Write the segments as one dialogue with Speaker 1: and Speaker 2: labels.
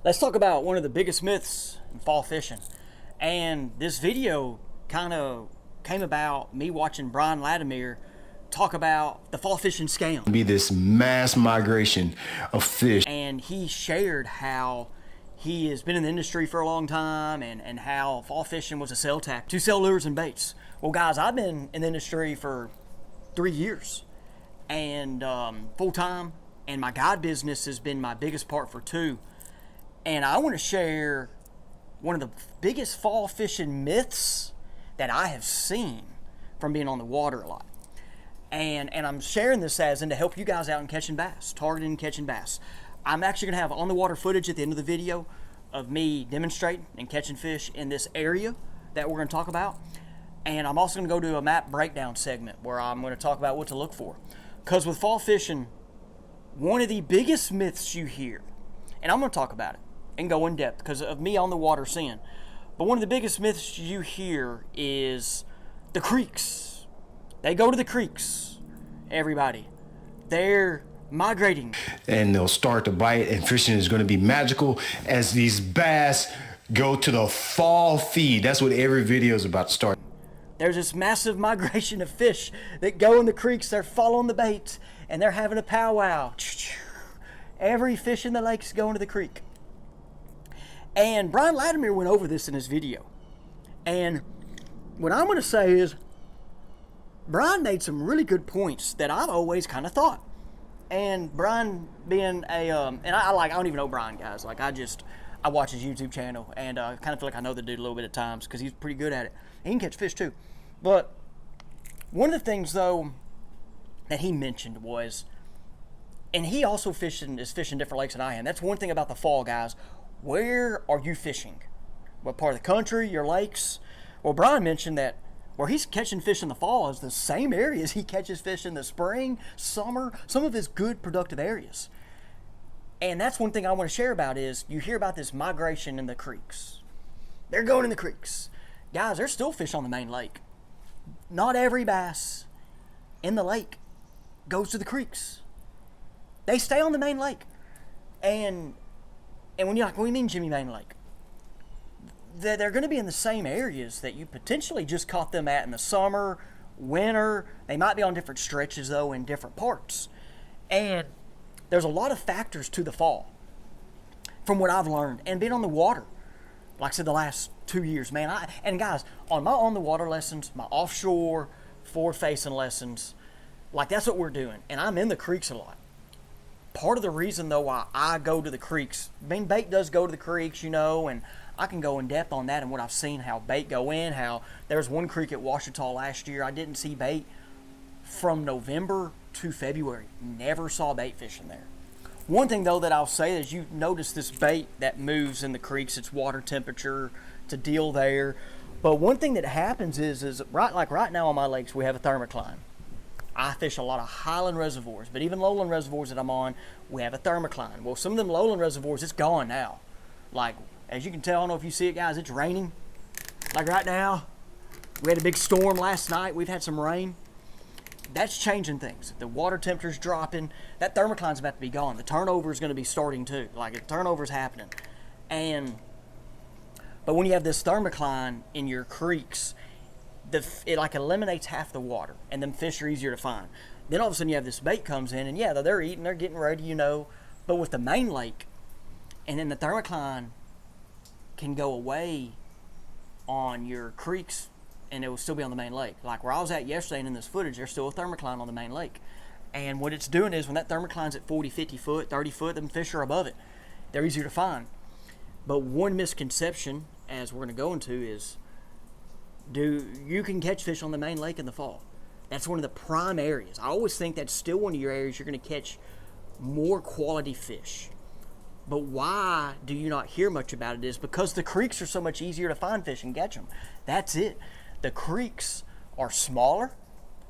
Speaker 1: Let's talk about one of the biggest myths in fall fishing. And this video kind of came about me watching Brian Latimer talk about the fall fishing scam.
Speaker 2: Be this mass migration of fish.
Speaker 1: And he shared how he has been in the industry for a long time and how fall fishing was a sell tactic to sell lures and baits. Well, guys, I've been in the industry for 3 years and full time, and my guide business has been my biggest part for 2. And I want to share one of the biggest fall fishing myths that I have seen from being on the water a lot. And I'm sharing this as in to help you guys out in catching bass, targeting and catching bass. I'm actually going to have on the water footage at the end of the video of me demonstrating and catching fish in this area that we're going to talk about. And I'm also going to go to a map breakdown segment where I'm going to talk about what to look for. Because with fall fishing, one of the biggest myths you hear, and I'm going to talk about it and go in depth because of me on the water seeing, but one of the biggest myths you hear is the creeks. They go to the creeks, everybody. They're migrating.
Speaker 2: And they'll start to bite, and fishing is going to be magical as these bass go to the fall feed. That's what every video is about to start.
Speaker 1: There's this massive migration of fish that go in the creeks. They're following the bait, and they're having a powwow. Every fish in the lake's going to the creek. And Brian Latimer went over this in his video. And what I'm going to say is, Brian made some really good points that I've always kind of thought. And Brian being a, and I don't even know Brian, guys. Like, I watch his YouTube channel, and I kind of feel like I know the dude a little bit at times because he's pretty good at it. And he can catch fish too. But one of the things, though, that he mentioned was, and he also is fishing different lakes than I am. That's one thing about the fall, guys. Where are you fishing? What part of the country, your lakes? Well, Brian mentioned that where he's catching fish in the fall is the same areas he catches fish in the spring, summer, some of his good productive areas. And that's one thing I want to share about is you hear about this migration in the creeks. They're going in the creeks. Guys, there's still fish on the main lake. Not every bass in the lake goes to the creeks. They stay on the main lake. And when you're like, what do you mean, Jimmy, main lake? They're going to be in the same areas that you potentially just caught them at in the summer, winter. They might be on different stretches, though, in different parts. And there's a lot of factors to the fall from what I've learned and being on the water. Like I said, the last 2 years, man. And guys, on my on-the-water lessons, my offshore, forward-facing lessons, like that's what we're doing. And I'm in the creeks a lot. Part of the reason, though, why I go to the creeks, bait does go to the creeks, and I can go in depth on that and what I've seen, how bait go in, how there's one creek at Ouachita last year, I didn't see bait from November to February. Never saw bait fishing there. One thing, though, that I'll say is you notice this bait that moves in the creeks, it's water temperature to deal there. But one thing that happens is right now on my lakes, we have a thermocline. I fish a lot of highland reservoirs, but even lowland reservoirs that I'm on, we have a thermocline. Well, some of them lowland reservoirs, it's gone now. Like, as you can tell, I don't know if you see it, guys, it's raining. Like right now, we had a big storm last night. We've had some rain. That's changing things. The water temperature's dropping. That thermocline's about to be gone. The turnover is going to be starting too. Like, the turnover's happening. But when you have this thermocline in your creeks, it like eliminates half the water, and them fish are easier to find. Then all of a sudden you have this bait comes in, and yeah, they're eating, they're getting ready, But with the main lake, and then the thermocline can go away on your creeks, and it will still be on the main lake. Like where I was at yesterday and in this footage, there's still a thermocline on the main lake. And what it's doing is when that thermocline's at 40, 50 foot, 30 foot, them fish are above it. They're easier to find. But one misconception, as we're going to go into, is you can catch fish on the main lake in the fall. That's one of the prime areas. I always think that's still one of your areas you're going to catch more quality fish. But why do you not hear much about it is because the creeks are so much easier to find fish and catch them. That's it. The creeks are smaller.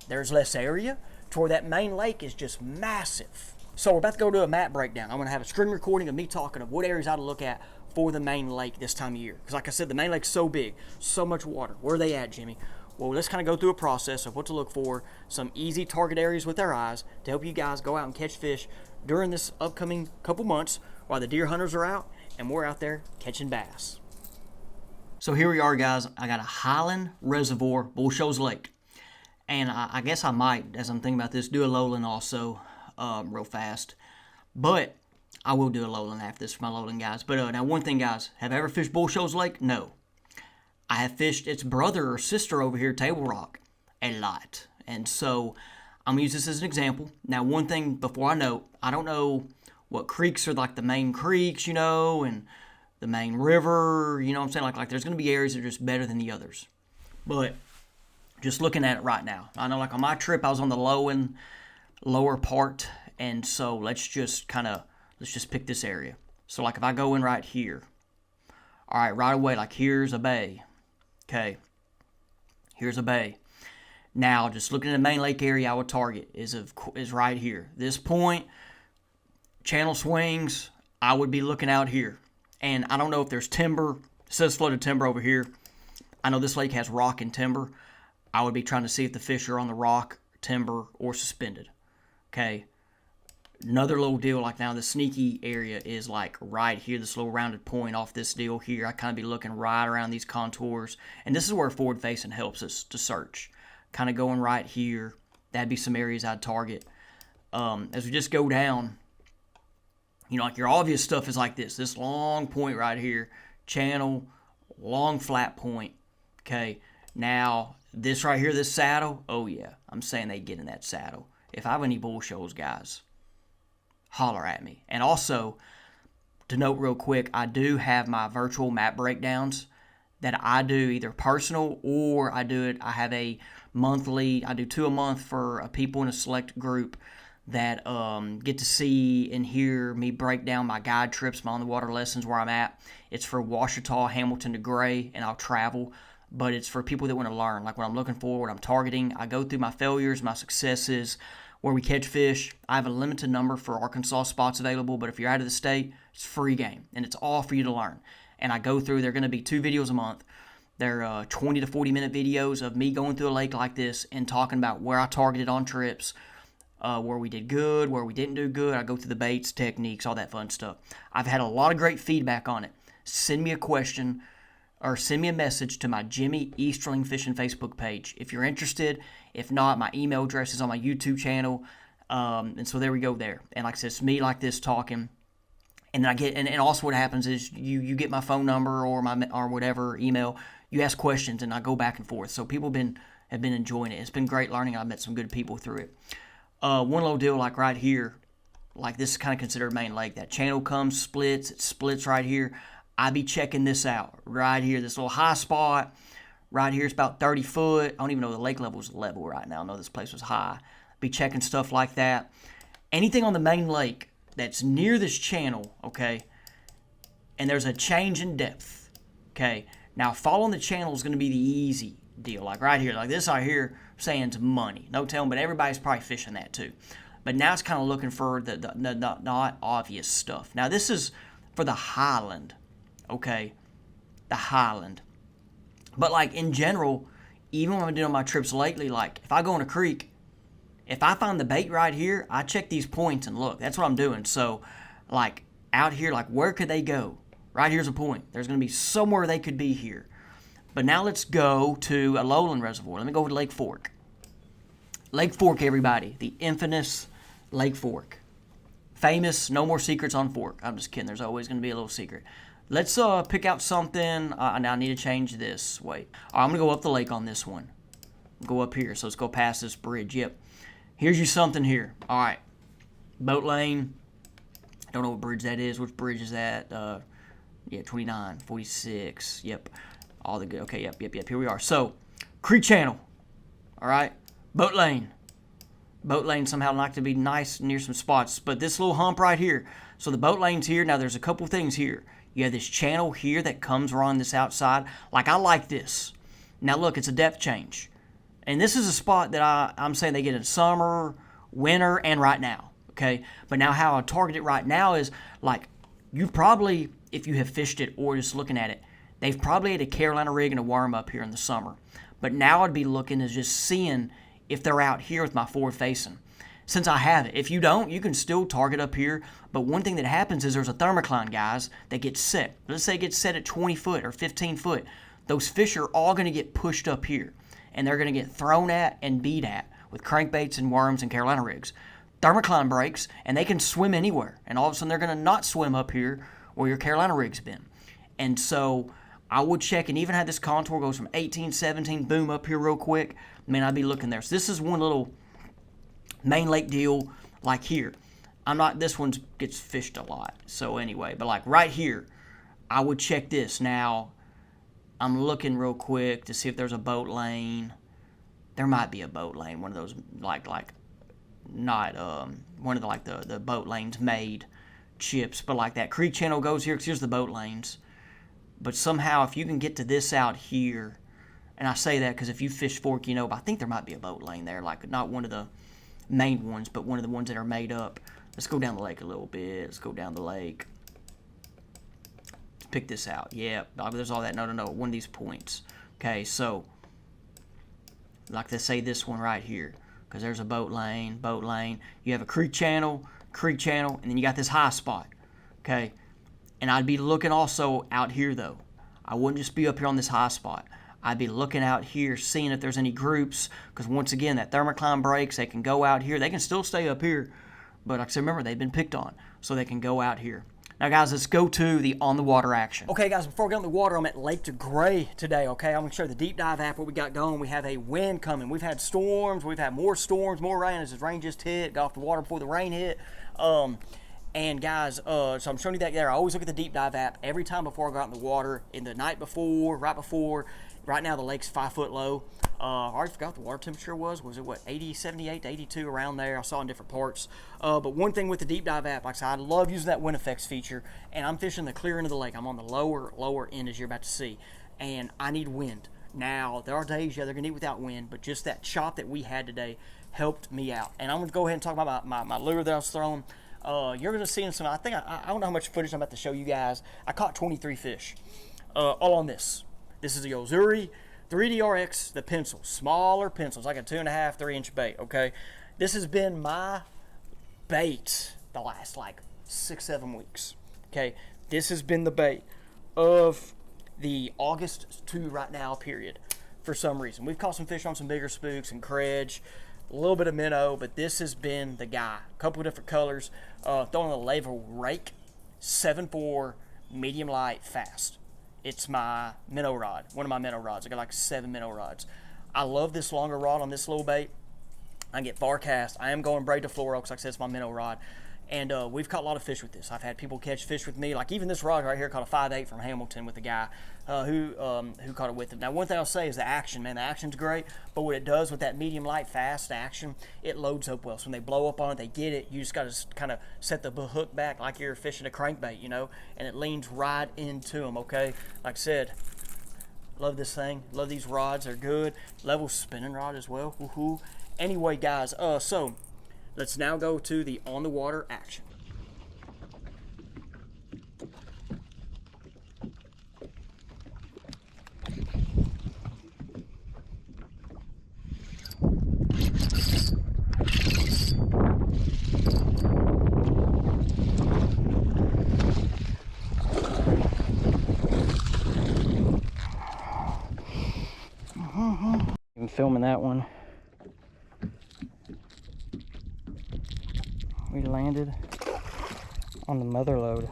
Speaker 1: There's less area to where that main lake is just massive. So we're about to go to a map breakdown. I'm going to have a screen recording of me talking of what areas I ought to look at for the main lake this time of year. Because like I said, the main lake's so big, so much water. Where are they at, Jimmy? Well, let's kind of go through a process of what to look for, some easy target areas with our eyes to help you guys go out and catch fish during this upcoming couple months while the deer hunters are out and we're out there catching bass. So here we are, guys. I got a Highland Reservoir, Bull Shoals Lake. And I guess I might, as I'm thinking about this, do a lowland also real fast. But I will do a lowland after this for my lowland guys. But now one thing, guys. Have I ever fished Bull Shoals Lake? No. I have fished its brother or sister over here, Table Rock, a lot. And so I'm going to use this as an example. Now one thing before I don't know what creeks are like the main creeks, and the main river, you know what I'm saying? Like there's going to be areas that are just better than the others. But just looking at it right now, I know like on my trip I was on the lower part, and so let's just pick this area. So like if I go in right here, all right, right away, like here's a bay. Okay, here's a bay. Now just looking at the main lake area I would target is right here. This point, channel swings, I would be looking out here. And I don't know if there's timber. It says floated timber over here. I know this lake has rock and timber. I would be trying to see if the fish are on the rock, timber, or suspended. Okay. Another little deal, like now the sneaky area is like right here, this little rounded point off this deal here. I kind of be looking right around these contours. And this is where forward facing helps us to search. Kind of going right here. That'd be some areas I'd target. As we just go down, like your obvious stuff is like this long point right here, channel, long flat point. Okay, now this right here, this saddle, oh yeah, I'm saying they get in that saddle. If I have any Bull Shoals guys, holler at me. And also, to note real quick, I do have my virtual map breakdowns that I do either personal or I have a monthly, I do 2 a month for people in a select group that get to see and hear me break down my guide trips, my on-the-water lessons where I'm at. It's for Ouachita, Hamilton, Degray, and I'll travel. But it's for people that want to learn, like what I'm looking for, what I'm targeting. I go through my failures, my successes, where we catch fish. I have a limited number for Arkansas spots available, but if you're out of the state, it's free game, and it's all for you to learn. And I go through, they're going to be 2 videos a month. They're 20 to 40-minute videos of me going through a lake like this and talking about where I targeted on trips, where we did good, where we didn't do good. I go through the baits, techniques, all that fun stuff. I've had a lot of great feedback on it. Send me a question or send me a message to my Jimmy Easterling Fishing Facebook page if you're interested. If not, my email address is on my YouTube channel. And so there we go there. And like I said, it's me like this talking. And then I get, and also what happens is you get my phone number or whatever email. You ask questions and I go back and forth. So people have been enjoying it. It's been great learning. I've met some good people through it. One little deal like right here, like this is kind of considered main lake. That channel comes, splits, it splits right here. I be checking this out right here. This little high spot right here is about 30 foot. I don't even know the lake level is level right now. I know this place was high. Be checking stuff like that. Anything on the main lake that's near this channel, okay, and there's a change in depth, okay. Now following the channel is going to be the easy deal. Like right here, like this right here, saying it's money. No telling, but everybody's probably fishing that too. But now it's kind of looking for the not obvious stuff. Now this is for the Highland, okay, the Highland. But like in general, even when I'm doing my trips lately, like if I go in a creek, if I find the bait right here, I check these points and look. That's what I'm doing. So like out here, like where could they go? Right here's a point. There's going to be somewhere they could be here. But now let's go to a lowland reservoir. Let me go to Lake Fork. Lake Fork, everybody. The infamous Lake Fork. Famous, no more secrets on Fork. I'm just kidding. There's always going to be a little secret. Let's pick out something. Now I need to change this. Wait. All right, I'm going to go up the lake on this one. Go up here. So let's go past this bridge. Yep. Here's you something here. All right. Boat lane. Don't know what bridge that is. Which bridge is that? Yeah, 29, 46. Yep. All the good. Okay, yep. Here we are. So, creek channel. All right. Boat lane. Boat lane somehow like to be nice near some spots. But this little hump right here. So, the boat lane's here. Now, there's a couple things here. You have this channel here that comes around this outside. Like, I like this. Now, look, it's a depth change. And this is a spot that I'm saying they get in summer, winter, and right now. Okay? But now how I target it right now is, like, you probably, if you have fished it or just looking at it, they've probably had a Carolina rig and a worm up here in the summer. But now I'd be looking at just seeing if they're out here with my forward facing. since I have it. If you don't, you can still target up here. But one thing that happens is there's a thermocline, guys, that gets set. Let's say it gets set at 20 foot or 15 foot. Those fish are all going to get pushed up here. And they're going to get thrown at and beat at with crankbaits and worms and Carolina rigs. Thermocline breaks, and they can swim anywhere. And all of a sudden, they're going to not swim up here where your Carolina rig's been. And so I would check, and even had this contour goes from 18, 17, boom, up here real quick. Man, I'd be looking there. So this is one little main lake deal like here. This one gets fished a lot. So anyway, but like right here, I would check this. Now, I'm looking real quick to see if there's a boat lane. There might be a boat lane, one of those not one of the boat lanes made chips, but like that creek channel goes here, because here's the boat lanes. But somehow, if you can get to this out here, and I say that because if you fish Fork, you know, but I think there might be a boat lane there, like not one of the main ones, but one of the ones that are made up. Let's go down the lake a little bit. Let's go down the lake. Let's pick this out. Yeah, there's all that. No, one of these points. Okay, so like let's say this one right here, because there's a boat lane. You have a creek channel, and then you got this high spot. Okay, and I'd be looking also out here though. I wouldn't just be up here on this high spot. I'd be looking out here, seeing if there's any groups, because once again, that thermocline breaks. They can go out here. They can still stay up here, but like I said, remember, they've been picked on, so they can go out here. Now, guys, let's go to the on-the-water action. Okay, guys, before we get on the water, I'm at Lake Degray today, okay? I'm going to show the deep dive app, what we got going. We have a wind coming. We've had storms. We've had more storms, more rain as the rain just hit. Got off the water before the rain hit. And guys, so I'm showing you that there. I always look at the deep dive app every time before I go out in the water, in the night before, right before. Right now, the lake's 5 foot low. I already forgot what the water temperature was. Was it, what, 80, 78 to 82, around there? I saw in different parts. But one thing with the deep dive app, like I said, I love using that wind effects feature. And I'm fishing the clear end of the lake. I'm on the lower end, as you're about to see. And I need wind. Now, there are days, yeah, they're going to eat without wind. But just that chop that we had today helped me out. And I'm going to go ahead and talk about my lure that I was throwing. You're going to see some, I don't know how much footage I'm about to show you guys. I caught 23 fish, all on this. This is the Ozuri 3DRX, the pencil, smaller pencils, like a 2.5, 3-inch bait, okay? This has been my bait the last, 6-7 weeks, okay? This has been the bait of the August to right now period, for some reason. We've caught some fish on some bigger spooks and credge, a little bit of minnow, but this has been the guy. A couple of different colors. Throwing a Lever Rake 7.4 medium light fast. It's my minnow rod, one of my minnow rods. I got 7 minnow rods. I love this longer rod on this little bait. I get far cast. I am going braid to fluoro because, like I said, it's my minnow rod. And we've caught a lot of fish with this. I've had people catch fish with me. Like even this rod right here caught a 5.8 from Hamilton with a guy who caught it with him. Now, one thing I'll say is the action, man. The action's great, but what it does with that medium light fast action, it loads up well. So when they blow up on it, they get it. You just got to kind of set the hook back like you're fishing a crankbait, you know, and it leans right into them, okay? Like I said, love this thing. Love these rods. They're good. Level spinning rod as well. Woohoo. Anyway, guys, so let's now go to the on-the-water action. I'm filming that one. We landed on the mother lode.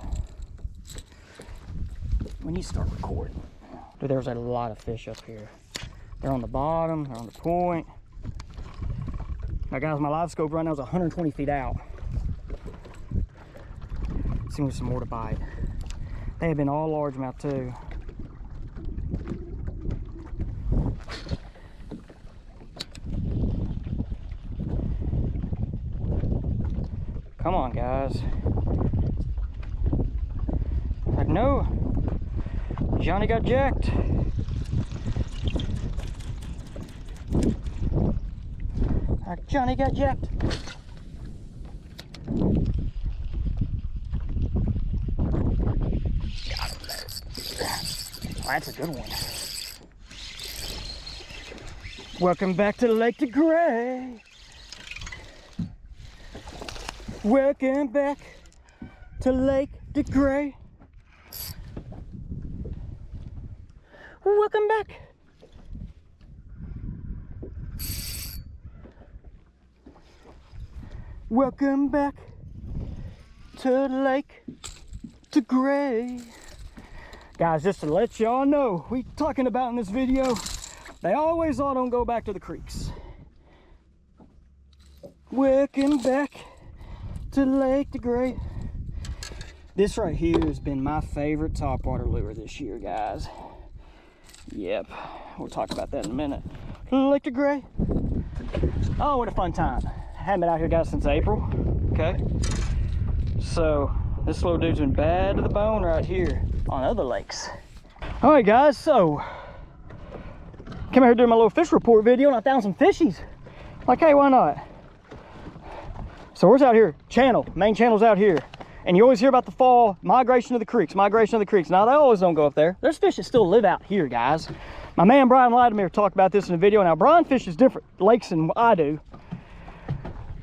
Speaker 1: We need to start recording. Dude, there's a lot of fish up here. They're on the bottom, they're on the point. Now guys, my live scope right now is 120 feet out. See if there's some more to bite. They have been all largemouth too. Come on, guys. Like, no. Johnny got jacked. Like, Johnny got jacked. Oh, that's a good one. Welcome back to Lake Degray. Welcome back to Lake Degray. Welcome back. Welcome back to Lake Degray. Guys, just to let y'all know, we talking about in this video, they always all don't go back to the creeks. Welcome back to Lake Degray. This right here has been my favorite topwater lure this year, guys. Yep, we'll talk about that in a minute. Lake Degray. Oh, what a fun time. Haven't been out here, guys, since April. Okay. So, this little dude's been bad to the bone right here on other lakes. All right, guys, so came out here doing my little fish report video and I found some fishies. Like, hey, why not? So we're out here, main channel's out here. And you always hear about the fall migration of the creeks, migration of the creeks. Now, they always don't go up there. There's fish that still live out here, guys. My man Brian Latimer talked about this in a video. Now, Brian fishes different lakes than I do.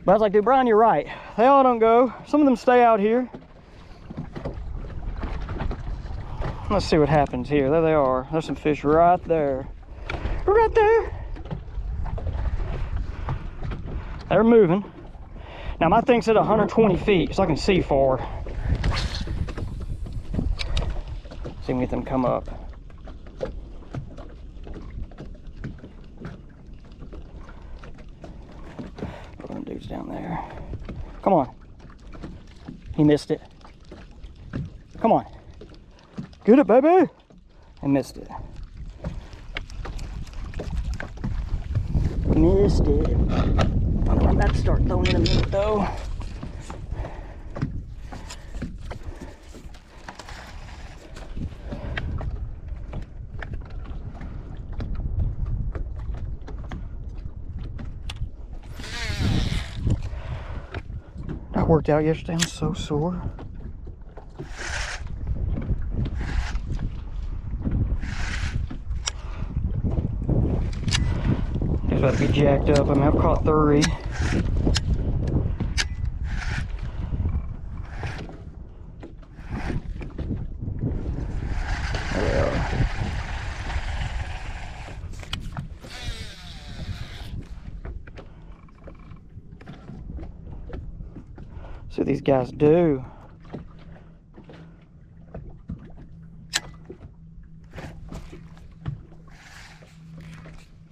Speaker 1: But I was like, dude, Brian, you're right. They all don't go. Some of them stay out here. Let's see what happens here. There they are. There's some fish right there. Right there. They're moving. Now my thing's at 120 feet, so I can see far. See if we can get them come up. Put them dudes down there. Come on. He missed it. Come on. Get it, baby. I missed it. Missed it. I'm about to start throwing in a minute though. That worked out yesterday. I'm so sore. He's about to be jacked up. I mean, I've caught 3. See what these guys do.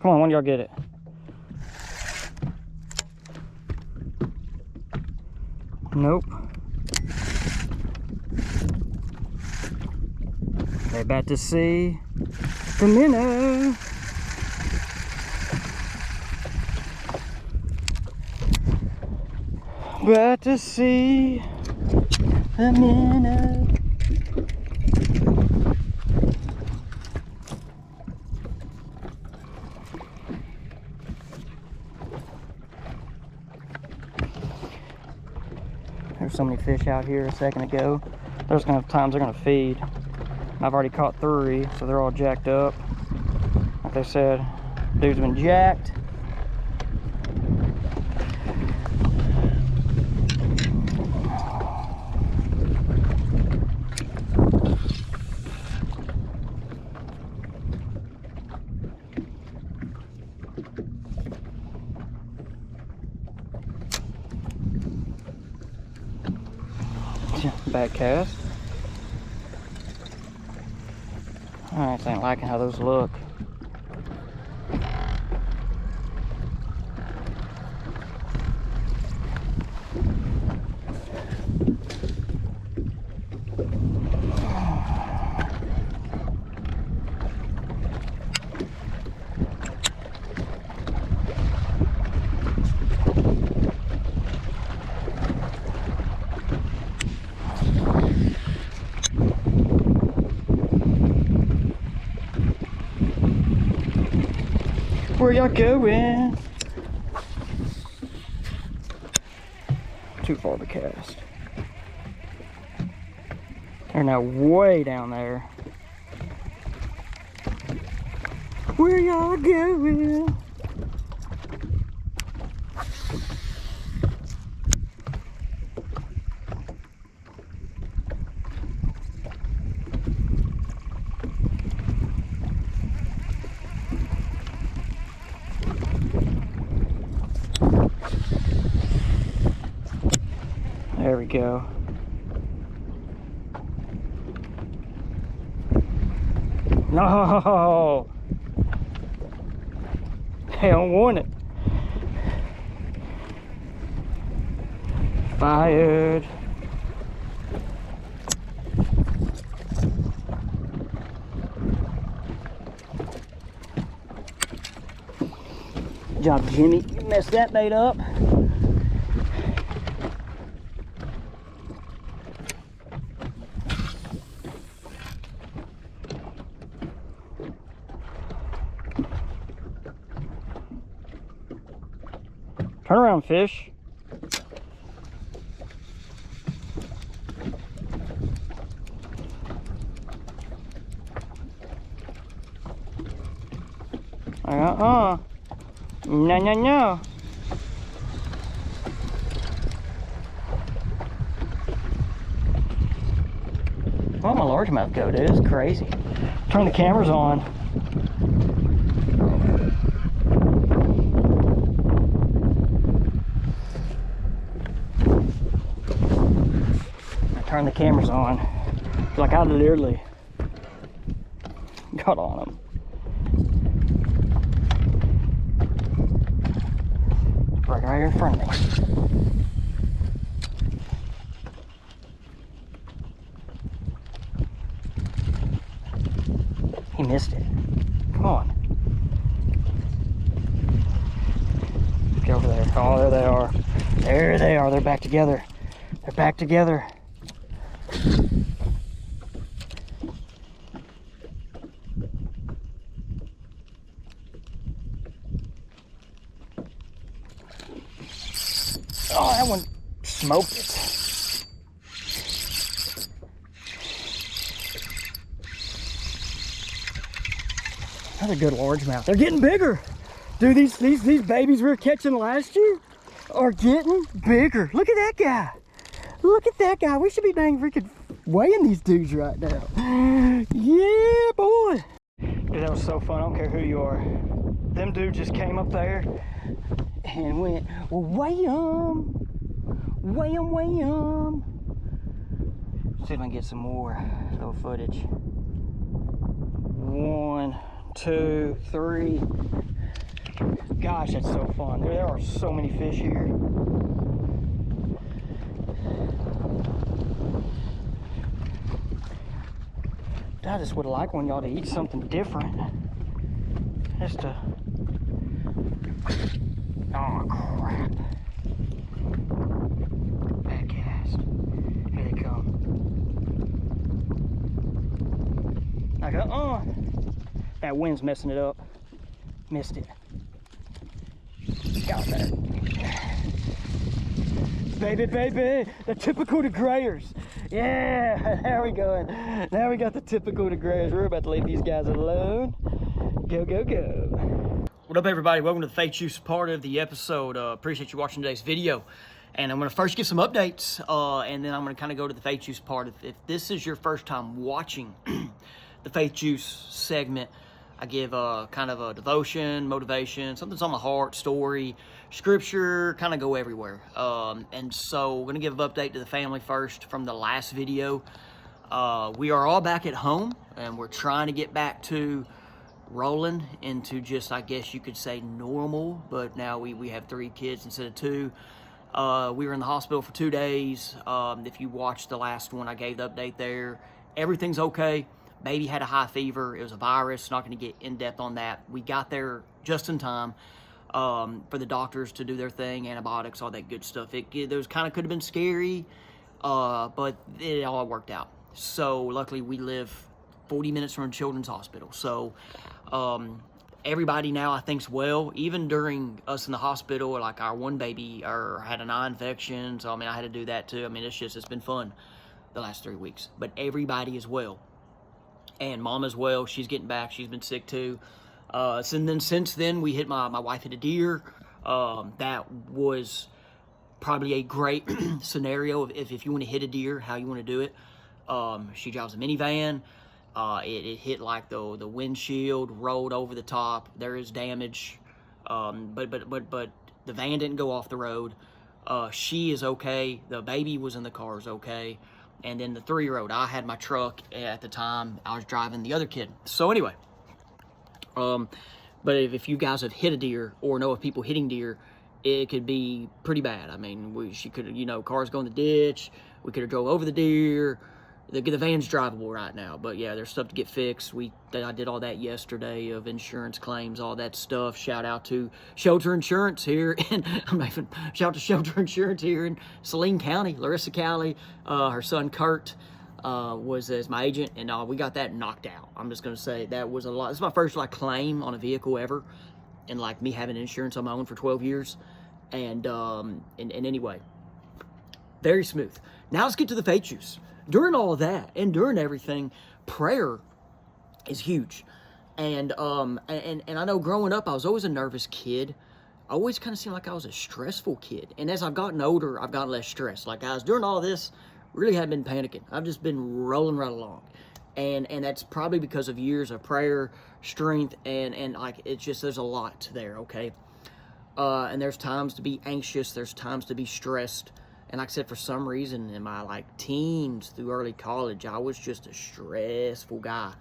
Speaker 1: Come on, one of y'all get it. Nope. They're about to see the minnow. About to see the minnow. There's so many fish out here a second ago. There's gonna have times they're gonna feed. I've already caught 3, so they're all jacked up. Like they said, dude's been jacked. Back cast. Alright, I ain't liking how those look. Where y'all going? Too far to cast. They're now way down there. Where y'all going? go. No! They don't want it. Fired. Good job, Jimmy. You messed that bait up. Turn around, fish. No, no, no. Well, my largemouth go, dude. It's crazy. Turn the cameras on. Turn the cameras on. Like I literally got on them. Right here in front of me. He missed it. Come on. Get over there. Oh, there they are. There they are. They're back together. They're back together. Oh, that one smoked it. Another good largemouth. They're getting bigger. Dude, these babies we were catching last year are getting bigger. Look at that guy. Look at that guy. We should be dang freaking weighing these dudes right now. Yeah, boy. Dude, that was so fun. I don't care who you are. Them dudes just came up there and went, well, weigh 'em. Weigh 'em, weigh 'em. See if I can get some more little footage. 1, 2, 3. Gosh, that's so fun. There are so many fish here. I just would like one y'all to eat something different. Just to... Oh, crap. Bad cast. Here they come. Like, that wind's messing it up. Missed it. Got that. Baby, baby, the typical Degrayers. Yeah, there we go. Now we got the typical Degrayers. We're about to leave these guys alone. Go, go, go. What up, everybody? Welcome to the Fake Juice part of the episode. Appreciate you watching today's video. And I'm going to first give some updates, and then I'm going to kind of go to the Fake Juice part. If this is your first time watching the Fake Juice segment, I give kind of a devotion, motivation, something's on my heart, story, scripture, kind of go everywhere. And so we're going to give an update to the family first from the last video. We are all back at home, and we're trying to get back to rolling into just, I guess you could say, normal. But now we have 3 kids instead of 2. We were in the hospital for 2 days. If you watched the last one, I gave the update there. Everything's okay. Baby had a high fever. It was a virus. Not going to get in depth on that. We got there just in time for the doctors to do their thing, antibiotics, all that good stuff. It was kind of could have been scary, but it all worked out. So luckily we live 40 minutes from a children's hospital. So everybody now I think's well. Even during us in the hospital, like our one baby had an eye infection. So I mean I had to do that too. I mean it's been fun the last 3 weeks. But everybody is well. And Mama's well. She's getting back. She's been sick too. And then since then, we hit my wife hit a deer. That was probably a great scenario if you want to hit a deer, how you want to do it. She drives a minivan. It hit like the windshield, rolled over the top. There is damage, but the van didn't go off the road. She is okay. The baby was in the car, is okay. And then the 3-year-old, I had my truck at the time. I was driving the other kid. So anyway, but if you guys have hit a deer or know of people hitting deer, it could be pretty bad. I mean, she could, you know, cars go in the ditch. We could have drove over the deer. The van's drivable right now, but yeah, there's stuff to get fixed. I did all that yesterday of insurance claims, all that stuff. Shout out to Shelter Insurance here, and shout out to Shelter Insurance here in Saline County, Larissa County. Her son Kurt was as my agent, and we got that knocked out. I'm just gonna say that was a lot. This is my first claim on a vehicle ever, and me having insurance on my own for 12 years, and anyway, very smooth. Now let's get to the faith juice. During all of that and during everything, prayer is huge. And I know growing up, I was always a nervous kid. I always kind of seemed like I was a stressful kid. And as I've gotten older, I've gotten less stressed. Guys, during all of this, really haven't been panicking. I've just been rolling right along. And that's probably because of years of prayer, strength, and it's just, there's a lot there, okay? And there's times to be anxious. There's times to be stressed. And like I said, for some reason in my teens through early college, I was just a stressful guy.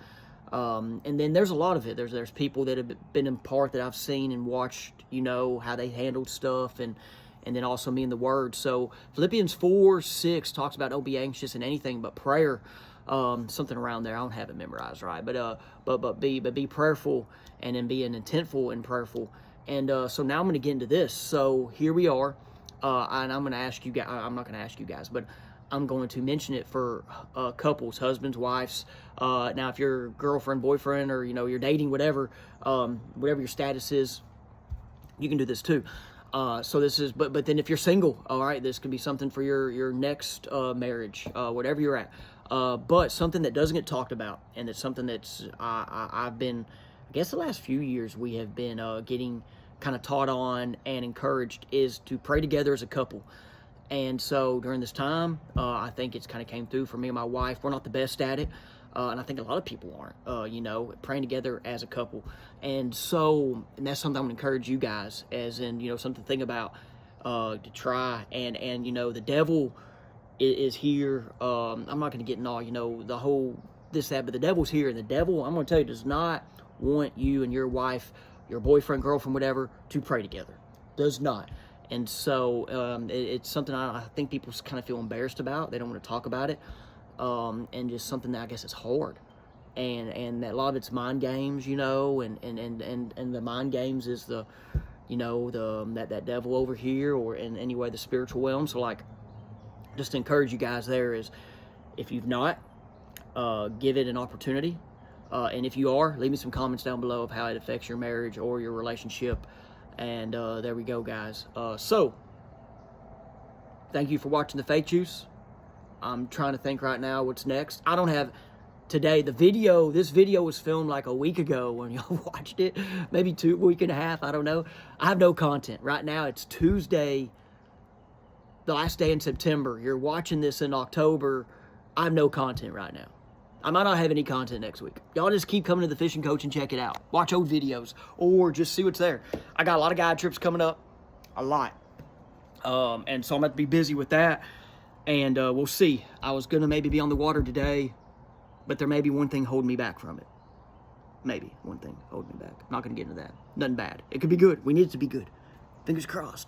Speaker 1: And then there's a lot of it. There's people that have been in part that I've seen and watched, you know, how they handled stuff, and then also me in the Word. So Philippians 4:6 talks about don't be anxious in anything but prayer. Something around there. I don't have it memorized right, but be prayerful, and then being intentful and prayerful. And so now I'm going to get into this. So here we are. And I'm going to ask you guys, I'm not going to ask you guys, but I'm going to mention it for couples, husbands, wives. Now, if you're girlfriend, boyfriend, or, you know, you're dating, whatever your status is, you can do this too. So this is, but then if you're single, all right, this could be something for your next marriage, whatever you're at. But something that doesn't get talked about, and it's something that's, I've been, I guess the last few years we have been getting kind of taught on and encouraged, is to pray together as a couple. And so during this time, I think it's kind of came through for me and my wife. We're not the best at it, and I think a lot of people aren't, you know, praying together as a couple. And so, and that's something I'm going to encourage you guys, as in, you know, something to think about, to try. And you know, the devil is here. I'm not going to get in all, you know, the whole this, that, but the devil's here, and the devil, I'm going to tell you, does not want you and your wife, your boyfriend, girlfriend, whatever, to pray together. Does not. And so it's something I think people kind of feel embarrassed about. They don't want to talk about it. And just something that I guess is hard. And that a lot of it's mind games, you know, and the mind games is the, you know, that devil over here, or in any way the spiritual realm. So just to encourage you guys there is, if you've not, give it an opportunity. And if you are, leave me some comments down below of how it affects your marriage or your relationship. And there we go, guys. So, thank you for watching the Faith Juice. I'm trying to think right now what's next. I don't have today. This video was filmed a week ago when y'all watched it. Maybe week and a half. I don't know. I have no content. Right now, it's Tuesday, the last day in September. You're watching this in October. I have no content right now. I might not have any content next week. Y'all just keep coming to the Fishing Coach and check it out. Watch old videos or just see what's there. I got a lot of guide trips coming up. A lot. And so I'm going to be busy with that. And we'll see. I was going to maybe be on the water today, but there may be one thing holding me back from it. Maybe one thing holding me back. I'm not going to get into that. Nothing bad. It could be good. We need it to be good. Fingers crossed.